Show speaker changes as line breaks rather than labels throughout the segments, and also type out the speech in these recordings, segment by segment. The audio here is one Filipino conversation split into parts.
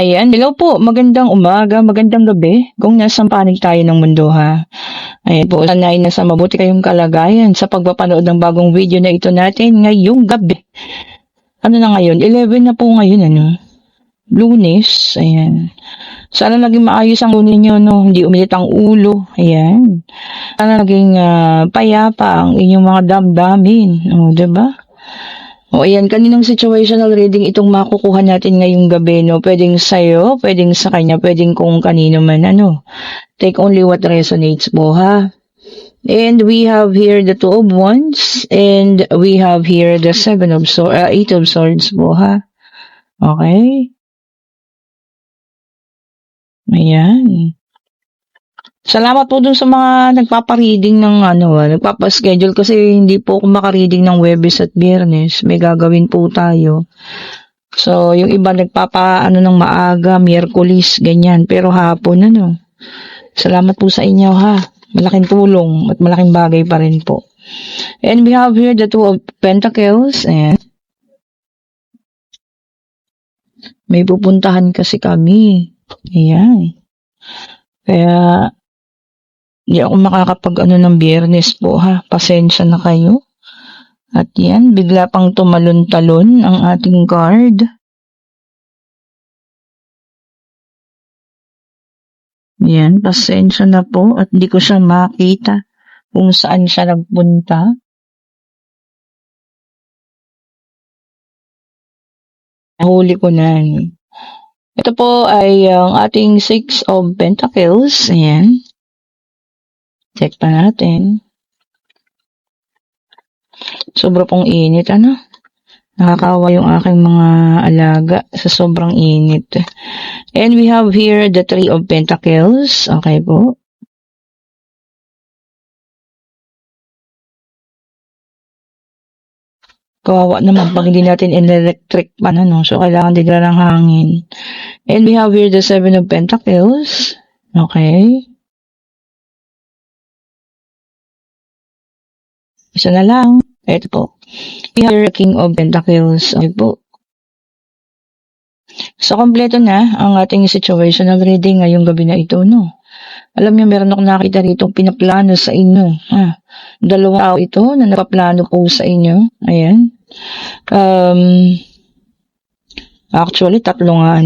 Ayan, hello po, magandang umaga, magandang gabi, kung nasaan panig tayo ng mundo ha. Ayan po, sana ay nasa mabuti kayong kalagayan sa pagpapanood ng bagong video na ito natin ngayong gabi. Ano na ngayon? 11 na po ngayon, ano? Lunes, ayan. Sana naging maayos ang lunes ninyo, no? Hindi umilit ang ulo, ayan. Sana naging payapa ang inyong mga damdamin, o, diba? O ayan, kaninang situational reading itong makukuha natin ngayong gabi, no? Pwedeng sa'yo, pwedeng sa kanya, pwedeng kung kanino man, ano. Take only what resonates po, ha? And we have here the Two of Wands, and we have here the Eight of Swords po, ha? Okay? Ayan. Salamat po dun sa mga nagpapa-reading ng nagpapa-schedule kasi hindi po ako maka-reading ng Huwebes at Biyernes. May gagawin po tayo. So, yung iba nagpapa ng maaga, Miyerkules, ganyan. Pero hapon, Salamat po sa inyo, ha. Malaking tulong at malaking bagay pa rin po. And we have here the Two of Pentacles. Ayan. May pupuntahan kasi kami. Ayan. Kaya, hindi ako makakapag ng Biyernes po, ha. Pasensya na kayo. At yan, bigla pang tumalon-talon ang ating card. Yan, pasensya na po at di ko siya makita kung saan siya nagpunta. Nahuli ko na. Ito po ay ang ating Six of Pentacles. Ayan. Check pa natin. Sobra pong init, Nakakawa yung aking mga alaga sa sobrang init. And we have here the Three of Pentacles. Okay po. Kawawa naman pag hindi natin in-electric pa so kailangan digla ng hangin. And we have here the Seven of Pentacles. Okay. Isa na lang. Ito po. We have the King of Pentacles. Okay po. So, kompleto na ang ating situational reading ngayong gabi na ito, Alam niyo, meron akong nakita rito pinaplano sa inyo. Dalawang tao ito na napaplano po sa inyo. Ayan. Actually, tatlo nga,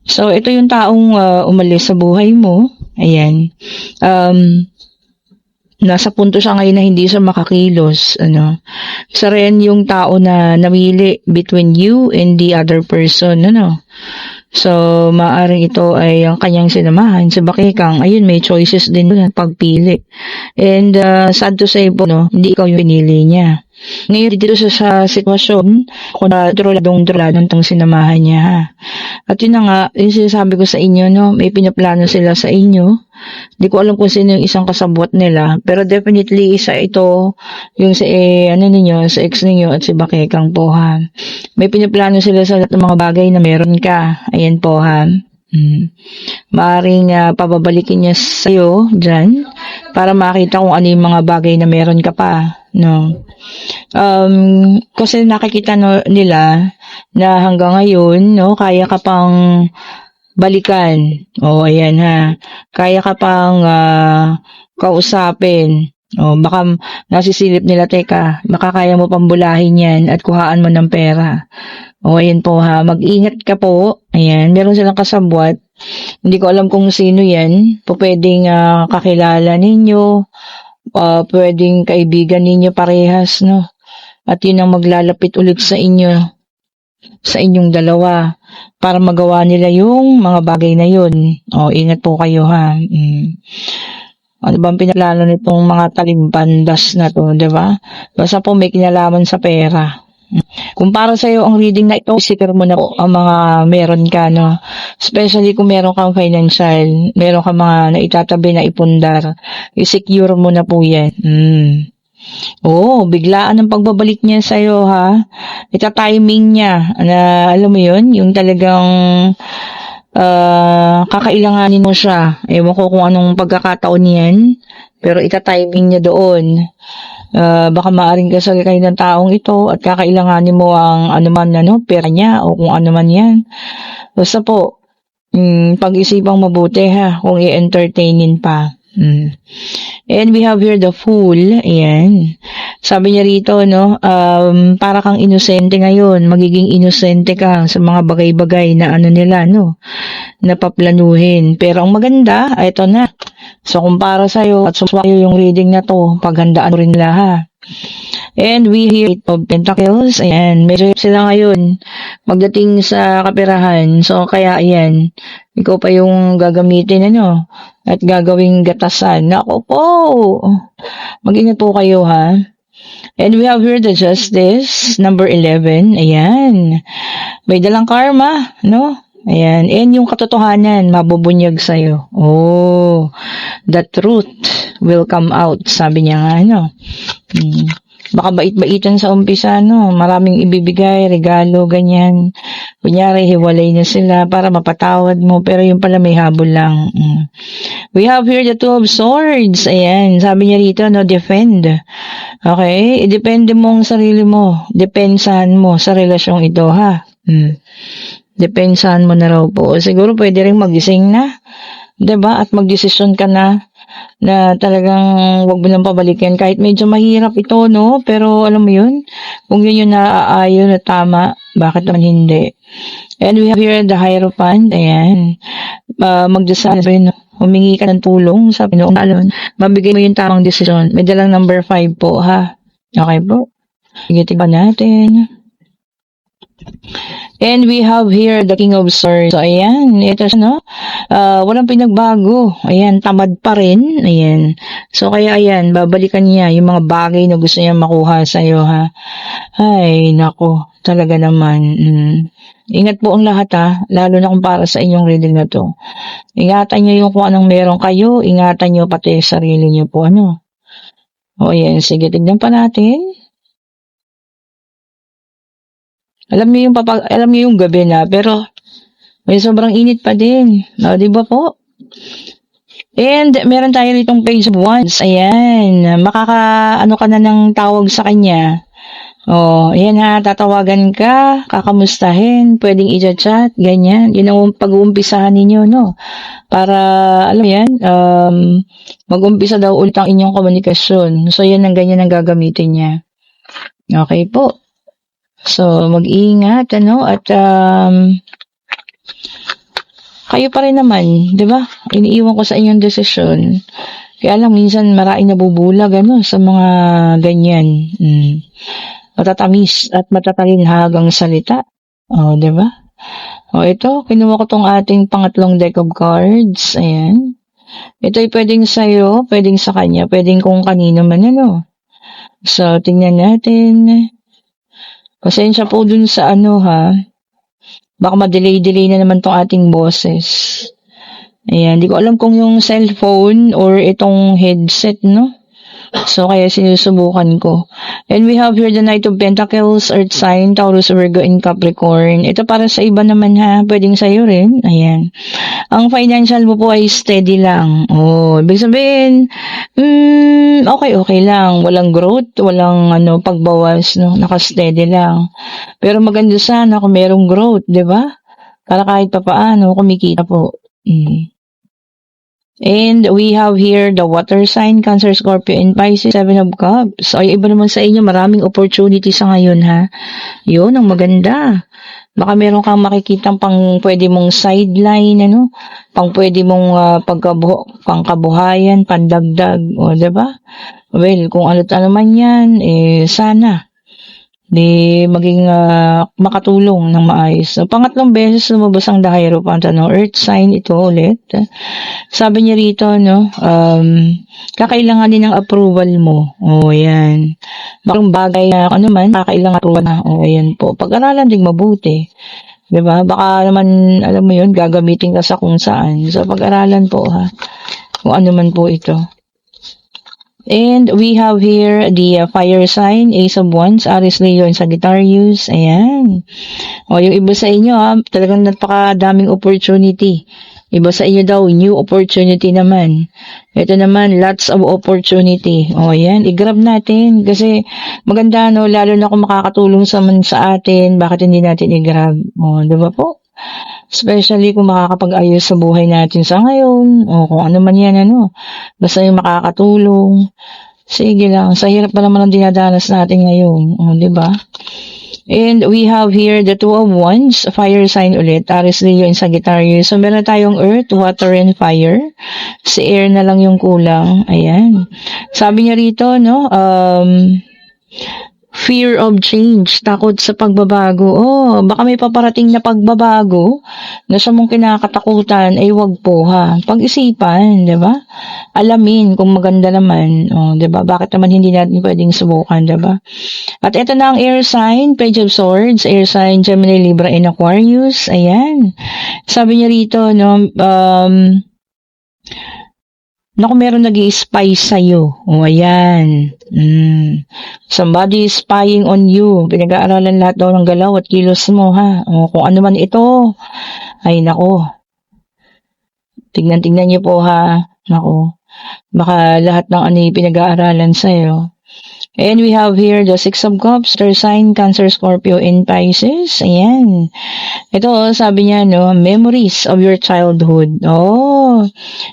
So, ito yung taong umalis sa buhay mo. Ayan. Nasa punto siya ngayon na hindi siya makakilos, Isa rin yung tao na namili between you and the other person, So, maaaring ito ay ang kanyang sinamahan sa bakikang. Ayun, may choices din doon pagpili. And sad to say po, hindi ikaw yung pinili niya. Ngayon, dito sa sitwasyon, kung droladong itong sinamahan niya, ha. At yun na nga, yung sinasabi ko sa inyo, may pinaplano sila sa inyo. Di ko alam kung sino yung isang kasabwat nila, pero definitely isa ito, yung sa sa ex ninyo at si Bakekang po, ha. May pinaplano sila sa lahat ng mga bagay na meron ka. Ayan po, ha. Maaring pababalikin niya sa'yo dyan para makita kung ano yung mga bagay na meron ka pa, kasi nakikita nila na hanggang ngayon, kaya ka pang balikan. Ayan ha. Kaya ka pang kausapin. Baka nasisilip nila, teka, baka kaya mo pang bulahin yan at kuhaan mo ng pera. Ayan po ha. Mag-ingat ka po. Ayan, meron silang kasabwat. Hindi ko alam kung sino yan. Pwedeng kakilala ninyo. Pwedeng kaibigan ninyo parehas, At yun ang maglalapit ulit sa inyo, sa inyong dalawa, para magawa nila yung mga bagay na yun. Ingat po kayo, ha. Ano bang pinaplano nitong mga talimbandas na to, di ba? Basta po may kinalaman sa pera. Kung para sa'yo ang reading na ito, isipir mo na po ang mga meron ka, Especially kung meron kang financial, meron kang mga naitatabi na ipundar, i-secure mo na po yan. Biglaan ang pagbabalik niya sa'yo, ha. Ita-timing niya, na alam mo yun, yung talagang kakailanganin mo siya. Ewan ko kung anong pagkakataon yan, pero ita-timing niya doon. Baka maaring kasal kayo ng taong ito at kakailanganin mo ang anuman pera niya o kung anuman yan. Basta po, pag-isipang mabuti ha, kung i-entertainin pa. And we have here the Fool. Ayan. Sabi niya rito, no, para kang inosente ngayon. Magiging inosente ka sa mga bagay-bagay na ano nila, no, napaplanuhin. Pero ang maganda, ito na. So, kung para sa'yo at sa'yo yung reading na to, paghandaan mo rin nila ha. And we hear Eight of Pentacles. Ayan, medyo sila ngayon magdating sa kaperahan. So, kaya ayan, ikaw pa yung gagamitin ano, at gagawing gatasan. Nako po! Mag-ingat po kayo ha. And we have here the Justice, number 11. Ayan. May dalang karma, no? Ayan. And yung katotohanan, mabubunyag sa'yo. Oh, the truth will come out. Sabi niya nga, ano? Baka bait-baitan sa umpisa, no? Maraming ibibigay, regalo, ganyan. Kunyari, hiwalay na sila para mapatawad mo, pero yung pala may habol lang. We have here the Two of Swords. Ayan, sabi niya rito, no, defend. Okay? Idepende mo ang sarili mo. Depensahan mo sa relasyong ito, ha? Depensahan mo na raw po. Siguro pwede rin magising na. 'Di ba? At magdesisyon ka na talagang wag mo nang pabalikan kahit medyo mahirap ito, no? Pero alam mo yun, kung yun yung naaayon na tama, bakit naman hindi? And we have here the Hierophant. Ayan. Magdasal, humingi ka ng tulong sa Pinoong alon. Mabigay mo yung tamang desisyon. May dalang number 5 po, ha? Okay po? Sige, tignan natin. And we have here the King of Swords. So, ayan. Ito siya, no? Walang pinagbago. Ayan, tamad pa rin. Ayan. So, kaya ayan, babalikan niya yung mga bagay na gusto niya makuha sa'yo, ha? Ay, nako. Talaga naman. Ingat po ang lahat, ha? Lalo na kung para sa inyong reading na to. Ingatan niyo yung kung anong meron kayo. Ingatan niyo pati sarili niyo po, ano? O, ayan. Sige, tignan pa natin. Alam niyo yung gabi na, pero may sobrang init pa din. No, di ba po? And meron tayo ritong page of wands. Ayan, ano ka na ng tawag sa kanya. Oh, ayan ha, tatawagan ka, kakamustahin, pwedeng i-chat, ganyan. Yun ang pag-uumpisahan ninyo, no? Para, alam mo yan, mag-umpisa daw ulit ang inyong komunikasyon. So, yan ang ganyan ang gagamitin niya. Okay po. So, mag-iingat, ano, at kayo pa rin naman, di ba? Iniiwan ko sa inyong desisyon. Kaya lang, minsan maraming nabubulag, ano, sa mga ganyan. Matatamis at matatalinhagang salita. O, di ba? O, ito, kinuha ko tong ating pangatlong deck of cards. Ayan. Ito'y pwedeng sa'yo, pwedeng sa kanya, pwedeng kung kanino man, ano. So, tingnan natin. Pasensya po dun sa ano ha. Baka ma-delay na naman tong ating boses. Ayan, di ko alam kung yung cellphone or itong headset, no? So, kaya sinusubukan ko. And we have here the Knight of Pentacles, Earth sign, Taurus, Virgo, and Capricorn. Ito para sa iba naman ha. Pwedeng sa'yo rin. Ayan. Ang financial mo po ay steady lang. Oh, ibig sabihin, okay lang. Walang growth, walang pagbawas, no? Naka-steady lang. Pero maganda sana kung merong growth, di ba? Para kahit pa paano, kumikita po. And we have here the water sign, Cancer, Scorpio, and Pisces, Seven of Cups. So, ay iba naman sa inyo, maraming opportunity sa ngayon, ha? Yun, ang maganda. Baka meron kang makikitang pang pwede mong sideline, ano? Pang pwede mong pangkabuhayan, pandagdag, o, diba? Well, kung ano't ano man yan, sana. Di maging makatulong ng maayos. So, pangatlong beses lumabas ang The Hierophant, Earth sign ito ulit. Sabi niya rito, no, kakailangan din ng approval mo. O, yan. Bakang bagay na kakailangan approval na. O, yan po. Pag-aralan din mabuti. Diba? Baka naman, alam mo yun, gagamitin ka sa kung saan. So, pag-aralan po, ha. Kung ano man po ito. And we have here the fire sign, Ace of Wands, Aries, Leo, and Sagittarius. Ayan. O, yung iba sa inyo, talagang napakadaming opportunity. Iba sa inyo daw, new opportunity naman. Ito naman, lots of opportunity. O, ayan, i-grab natin. Kasi maganda, lalo na kung makakatulong sa atin, bakit hindi natin i-grab? O, diba po? Especially kung makakapag-ayos sa buhay natin sa ngayon, o kung ano man yan, ano. Basta yung makakatulong. Sige lang, sa hirap pa naman ang dinadanas natin ngayon, o, di ba? And we have here the Two of Wands, fire sign ulit, Aries, Leo, and Sagittarius. So, meron tayong earth, water, and fire. Si air na lang yung kulang. Ayan. Sabi niya rito, no, fear of change, takot sa pagbabago. Oh, baka may paparating na pagbabago na sa mong kinakatakutan, ay wag po ha. Pag-isipan, 'di ba? Alamin kung maganda naman, oh, 'di ba? Bakit naman hindi natin pwedeng subukan, 'di ba? At ito na ang air sign, Page of Swords, air sign Gemini, Libra, and Aquarius. Ayan. Sabi niya rito, no, naku, meron nag-i-spy sa'yo. O, ayan. Somebody is spying on you. Pinag-aaralan lahat daw ng galaw at kilos mo, ha? O, kung ano man ito. Ay, naku. Tignan-tignan niyo po, ha? Naku. Baka lahat ng ano yung pinag-aaralan sa'yo. And we have here the Six of Cups, their sign, Cancer, Scorpio, and Pisces. Ayan. Ito, sabi niya, no, memories of your childhood. Oh,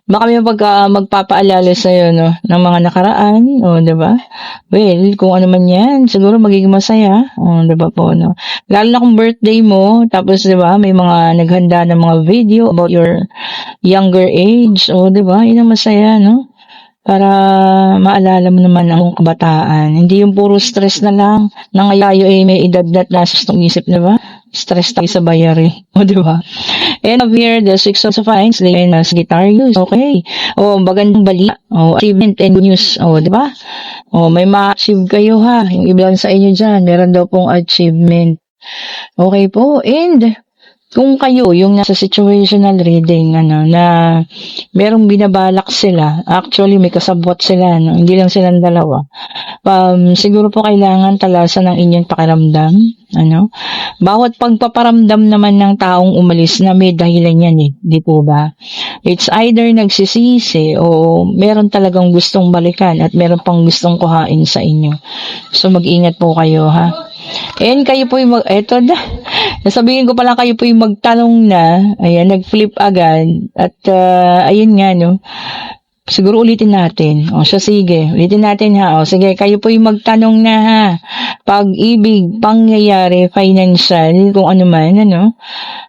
baka may magpapaalala sa'yo, no, ng mga nakaraan. Oh, diba? Well, kung ano man yan, siguro magiging masaya. Oh, diba po, no? Lalo na kung birthday mo, tapos, diba, may mga naghanda ng mga video about your younger age. Oh, diba? Yun ang masaya, no? Para maalala mo naman ang kabataan. Hindi yung puro stress na lang. Nangayayo may edad na nasa ng isip, di ba? Stress tayo sa bayari. O, di ba? And up here, the Six of Wands, and Sagittarius. Okay. O, bagandang balita. O, achievement and good news. O, di ba? O, may ma-achieve kayo ha. Yung iba sa inyo dyan, meron daw pong achievement. Okay po. And kung kayo, yung nasa situational reading, ano, na merong binabalak sila, actually may kasabwat sila, no? Hindi lang silang dalawa. Siguro po kailangan talasan ng inyong pakiramdam, ano? Bawat pagpaparamdam naman ng taong umalis na may dahilan yan eh, di po ba? It's either nagsisisi o meron talagang gustong balikan at meron pang gustong kuhain sa inyo. So mag-ingat po kayo, ha? And kayo po yung eto na, nasabihin ko pala kayo po yung magtanong na, ayan, nag-flip agad, at ayun nga, no, siguro ulitin natin, o siya, sige, ulitin natin ha, o sige, kayo po yung magtanong na ha, pag-ibig, pangyayari, financial, kung ano man, ano,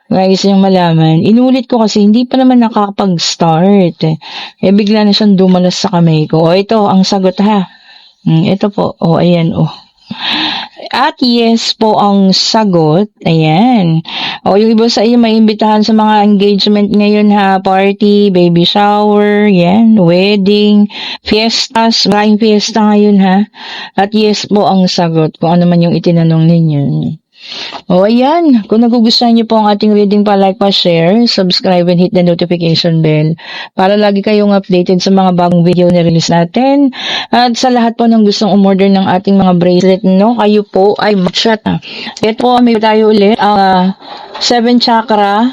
guys, yung malaman, inulit ko kasi hindi pa naman nakakapag-start, bigla na siyang dumalas sa kamay ko, o ito, ang sagot ha, ito po, o ayan, o. At yes po ang sagot. Ayan. O yung iba sa inyo may imbitahan sa mga engagement ngayon ha. Party, baby shower, yan, wedding, fiestas, maraming fiesta ngayon ha. At yes po ang sagot kung ano man yung itinanong ninyo. O ayan, kung nagugustuhan niyo po ang ating reading, pa-like, pa-share, subscribe, and hit the notification bell para lagi kayong updated sa mga bagong video na release natin. At sa lahat po ng gustong umorder ng ating mga bracelet, no, kayo po ay mag-chat. Ito po, may tayo ulit, 7 chakra,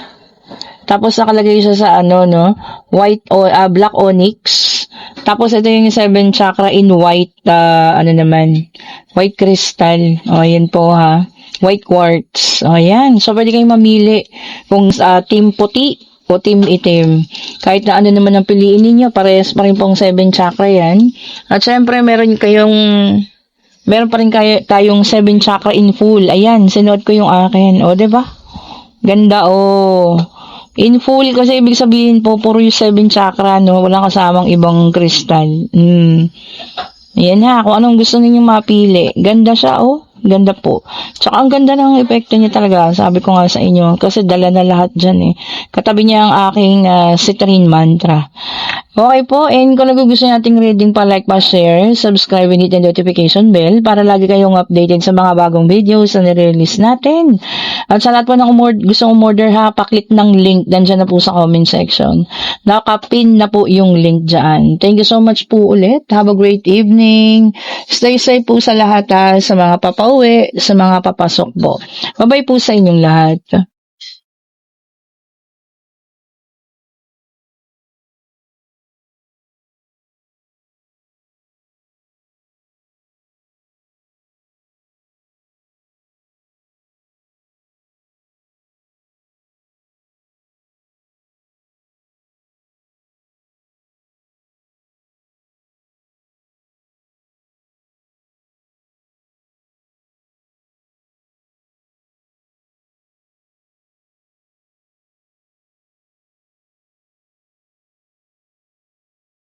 tapos nakalagay siya sa ano, no, white o black onyx. Tapos ito yung 7 chakra in white, ano naman, white crystal. O, ayan po ha. White quartz. O, ayan. So, pwede kayong mamili kung team puti o team itim. Kahit na ano naman ang piliin ninyo, parehas pa rin pong 7 chakra yan. At syempre, meron pa rin tayong 7 chakra in full. Ayan, sinuot ko yung akin. O, diba? Ganda, o. In full, kasi ibig sabihin po, puro yung 7 chakra, no? Walang kasamang ibang kristal. Ayan ha, kung anong gusto ninyong mapili. Ganda siya, o. Ganda po. Tsaka ang ganda ng epekto niya talaga. Sabi ko nga sa inyo, kasi dala na lahat dyan eh. Katabi niya ang aking citrine mantra. Okay po, and kung nagugustuhan nating reading, pa-like, pa-share, subscribe, and hit the notification bell para lagi kayong updated sa mga bagong videos na nire-release natin. At sa lahat po ng gustong umorder ha, paklik ng link, dandyan na po sa comment section. Nakapin na po yung link dyan. Thank you so much po ulit. Have a great evening. Stay safe po sa lahat ha, sa mga papauwi, sa mga papasok po. Bye-bye po sa inyong lahat.